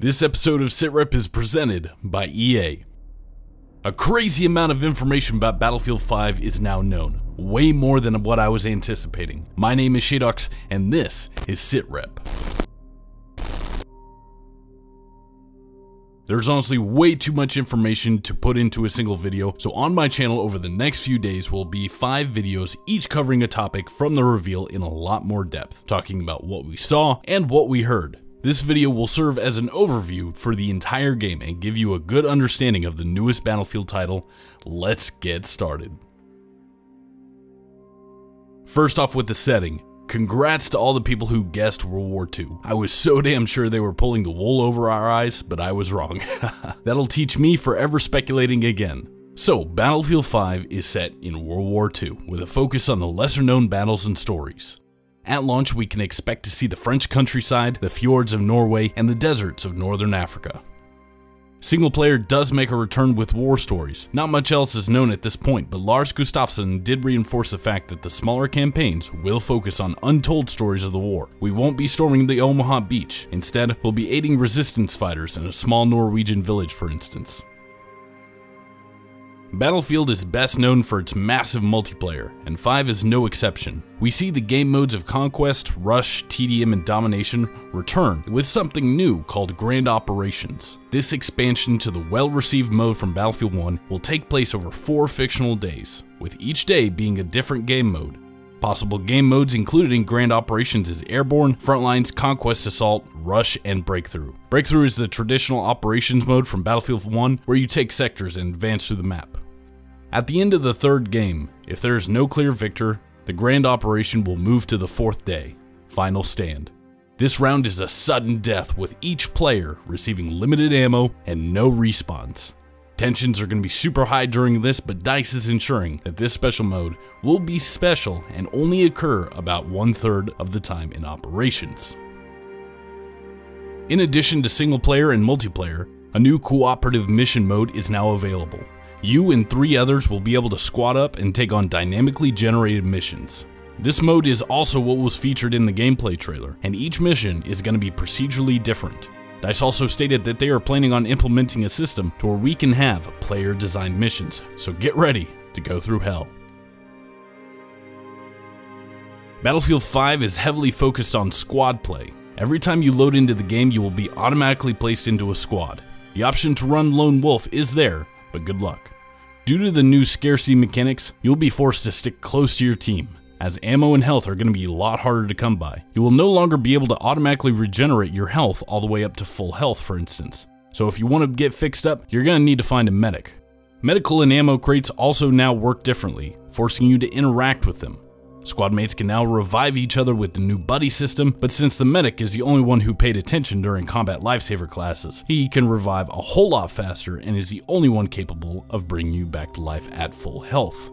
This episode of SitRep is presented by EA. A crazy amount of information about Battlefield 5 is now known, way more than what I was anticipating. My name is Shadox, and this is SitRep. There's honestly way too much information to put into a single video, so on my channel over the next few days will be 5 videos, each covering a topic from the reveal in a lot more depth, talking about what we saw and what we heard. This video will serve as an overview for the entire game and give you a good understanding of the newest Battlefield title. Let's get started. First off with the setting. Congrats to all the people who guessed World War II. I was so damn sure they were pulling the wool over our eyes, but I was wrong. That'll teach me forever speculating again. So, Battlefield 5 is set in World War II, with a focus on the lesser known battles and stories. At launch, we can expect to see the French countryside, the fjords of Norway, and the deserts of northern Africa. Single player does make a return with war stories. Not much else is known at this point, but Lars Gustafsson did reinforce the fact that the smaller campaigns will focus on untold stories of the war. We won't be storming the Omaha beach. Instead, we'll be aiding resistance fighters in a small Norwegian village, for instance. Battlefield is best known for its massive multiplayer, and 5 is no exception. We see the game modes of Conquest, Rush, TDM, and Domination return with something new called Grand Operations. This expansion to the well-received mode from Battlefield 1 will take place over 4 fictional days, with each day being a different game mode. Possible game modes included in Grand Operations is Airborne, Frontlines, Conquest Assault, Rush, and Breakthrough. Breakthrough is the traditional operations mode from Battlefield 1 where you take sectors and advance through the map. At the end of the 3rd game, if there is no clear victor, the Grand Operation will move to the 4th day, Final Stand. This round is a sudden death with each player receiving limited ammo and no respawns. Tensions are going to be super high during this, but DICE is ensuring that this special mode will be special and only occur about 1/3 of the time in operations. In addition to single player and multiplayer, a new cooperative mission mode is now available. You and 3 others will be able to squad up and take on dynamically generated missions. This mode is also what was featured in the gameplay trailer, and each mission is going to be procedurally different. DICE also stated that they are planning on implementing a system to where we can have player-designed missions, so get ready to go through hell. Battlefield 5 is heavily focused on squad play. Every time you load into the game, you will be automatically placed into a squad. The option to run Lone Wolf is there, but good luck. Due to the new scarcity mechanics, you'll be forced to stick close to your team, as ammo and health are going to be a lot harder to come by. You will no longer be able to automatically regenerate your health all the way up to full health, for instance. So if you want to get fixed up, you're going to need to find a medic. Medical and ammo crates also now work differently, forcing you to interact with them. Squad mates can now revive each other with the new buddy system, but since the medic is the only one who paid attention during combat lifesaver classes, he can revive a whole lot faster and is the only one capable of bringing you back to life at full health.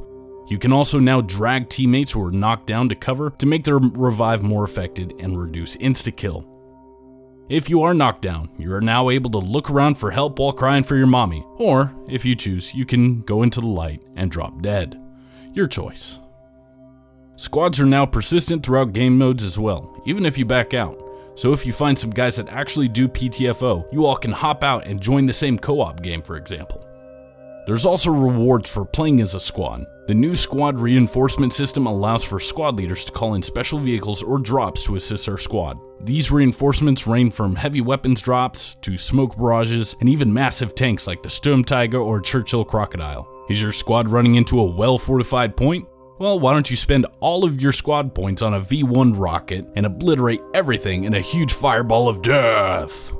You can also now drag teammates who are knocked down to cover to make their revive more effective and reduce insta-kill. If you are knocked down, you are now able to look around for help while crying for your mommy, or if you choose, you can go into the light and drop dead. Your choice. Squads are now persistent throughout game modes as well, even if you back out. So if you find some guys that actually do PTFO, you all can hop out and join the same co-op game, for example. There's also rewards for playing as a squad. The new squad reinforcement system allows for squad leaders to call in special vehicles or drops to assist their squad. These reinforcements range from heavy weapons drops to smoke barrages and even massive tanks like the Sturmtiger or Churchill Crocodile. Is your squad running into a well-fortified point? Well, why don't you spend all of your squad points on a V1 rocket and obliterate everything in a huge fireball of death?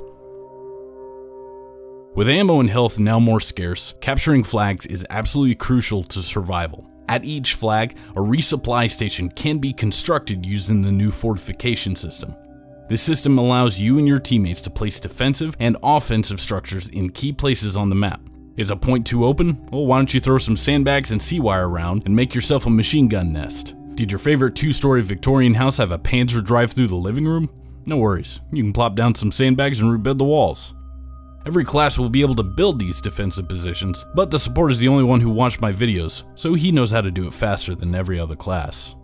With ammo and health now more scarce, capturing flags is absolutely crucial to survival. At each flag, a resupply station can be constructed using the new fortification system. This system allows you and your teammates to place defensive and offensive structures in key places on the map. Is a point too open? Well, why don't you throw some sandbags and sea wire around and make yourself a machine gun nest? Did your favorite 2-story Victorian house have a Panzer drive through the living room? No worries, you can plop down some sandbags and rebuild the walls. Every class will be able to build these defensive positions, but the support is the only one who watched my videos, so he knows how to do it faster than every other class.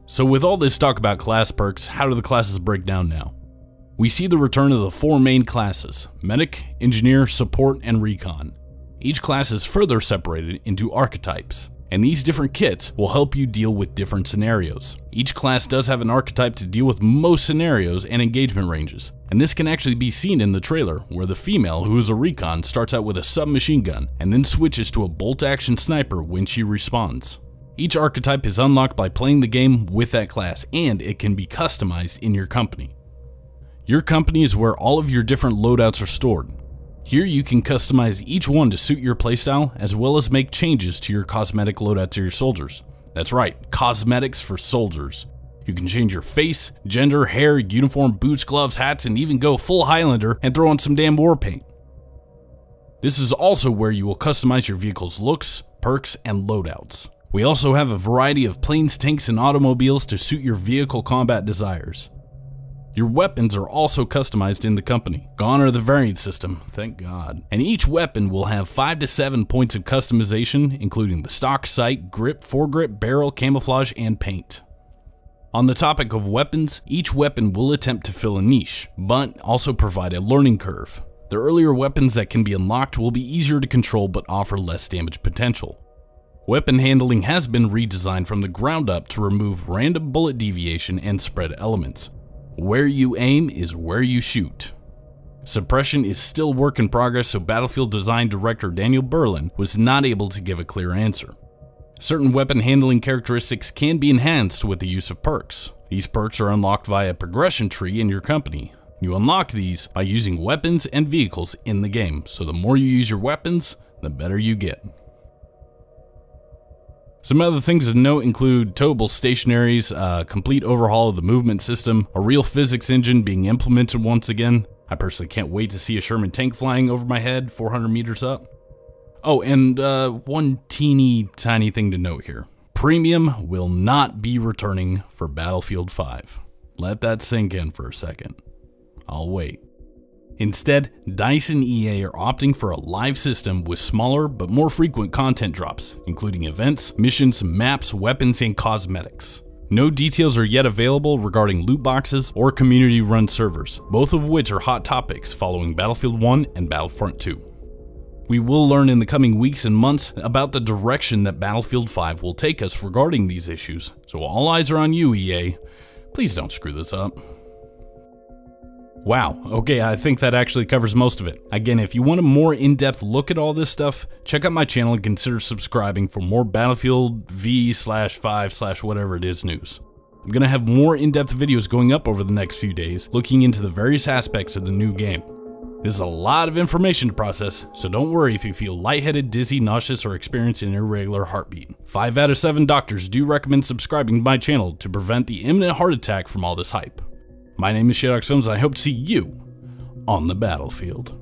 So with all this talk about class perks, how do the classes break down now? We see the return of the 4 main classes: Medic, Engineer, Support, and Recon. Each class is further separated into archetypes, and these different kits will help you deal with different scenarios. Each class does have an archetype to deal with most scenarios and engagement ranges, and this can actually be seen in the trailer, where the female, who is a recon, starts out with a submachine gun and then switches to a bolt-action sniper when she respawns. Each archetype is unlocked by playing the game with that class, and it can be customized in your company. Your company is where all of your different loadouts are stored. Here you can customize each one to suit your playstyle, as well as make changes to your cosmetic loadout to your soldiers. That's right, cosmetics for soldiers. You can change your face, gender, hair, uniform, boots, gloves, hats, and even go full Highlander and throw on some damn war paint. This is also where you will customize your vehicle's looks, perks, and loadouts. We also have a variety of planes, tanks, and automobiles to suit your vehicle combat desires. Your weapons are also customized in the company. Gone are the variant system, thank God. And each weapon will have 5 to 7 points of customization, including the stock, sight, grip, foregrip, barrel, camouflage, and paint. On the topic of weapons, each weapon will attempt to fill a niche, but also provide a learning curve. The earlier weapons that can be unlocked will be easier to control but offer less damage potential. Weapon handling has been redesigned from the ground up to remove random bullet deviation and spread elements. Where you aim is where you shoot. Suppression is still work in progress, so Battlefield design director Daniel Berlin was not able to give a clear answer. Certain weapon handling characteristics can be enhanced with the use of perks. These perks are unlocked via a progression tree in your company. You unlock these by using weapons and vehicles in the game, so the more you use your weapons, the better you get. Some other things to note include towable stationaries, a complete overhaul of the movement system, a real physics engine being implemented once again. I personally can't wait to see a Sherman tank flying over my head 400 meters up. Oh, and one teeny tiny thing to note here. Premium will not be returning for Battlefield 5. Let that sink in for a second. I'll wait. Instead, DICE and EA are opting for a live system with smaller but more frequent content drops, including events, missions, maps, weapons, and cosmetics. No details are yet available regarding loot boxes or community-run servers, both of which are hot topics following Battlefield 1 and Battlefront 2. We will learn in the coming weeks and months about the direction that Battlefield 5 will take us regarding these issues, so all eyes are on you, EA. Please don't screw this up. Wow, okay, I think that actually covers most of it. Again, if you want a more in-depth look at all this stuff, check out my channel and consider subscribing for more Battlefield V/5/ whatever it is news. I'm gonna have more in-depth videos going up over the next few days, looking into the various aspects of the new game. This is a lot of information to process, so don't worry if you feel lightheaded, dizzy, nauseous, or experience an irregular heartbeat. 5 out of 7 doctors do recommend subscribing to my channel to prevent the imminent heart attack from all this hype. My name is Shadowx Films, and I hope to see you on the battlefield.